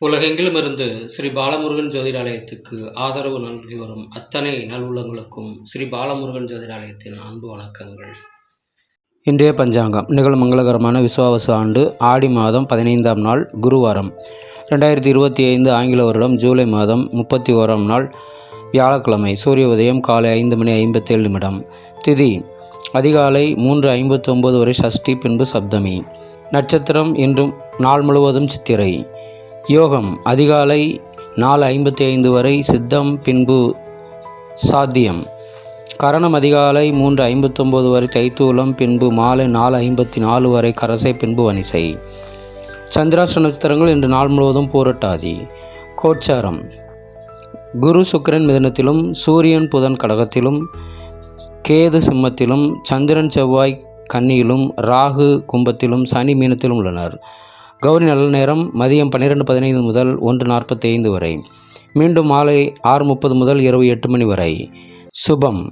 உலகெங்கிலுமிருந்து ஸ்ரீ பாலமுருகன் ஜோதிடாலயத்துக்கு ஆதரவு நல்கி வரும் அத்தனை நல்வுள்ளங்களுக்கும் ஸ்ரீ பாலமுருகன் ஜோதிடாலயத்தின் அன்பு வணக்கங்கள். இன்றைய பஞ்சாங்கம் நிகழும் மங்களகரமான விசுவாவசு ஆண்டு ஆடி மாதம் 15ஆம் நாள் குருவாரம் 2025 ஆங்கில வருடம் ஜூலை மாதம் 31ஆம் நாள் வியாழக்கிழமை. சூரிய உதயம் காலை 5:57. திதி அதிகாலை 3:59 வரை சஷ்டி, பின்பு சப்தமி. நட்சத்திரம் இன்றும் நாள் முழுவதும் சித்திரை. யோகம் அதிகாலை 4:55 வரை சித்தம், பின்பு சாத்தியம். கரணம் அதிகாலை 3:59 வரை தைத்தூலம், பின்பு மாலை 4:54 வரை கரசை, பின்பு வனிசை. சந்திராஷ்ட நட்சத்திரங்கள் இன்று நாள் முழுவதும் பூரட்டாதி. கோச்சாரம் குரு சுக்கிரன் மிதுனத்திலும், சூரியன் புதன் கடகத்திலும், கேது சிம்மத்திலும், சந்திரன் செவ்வாய் கன்னியிலும், ராகு கும்பத்திலும், சனி மீனத்திலும் உள்ளனர். கௌரி நல்ல நேரம் மதியம் 12:15 முதல் 1:45 வரை, மீண்டும் மாலை 6:30 முதல் இரவு 8 மணி வரை. சுபம்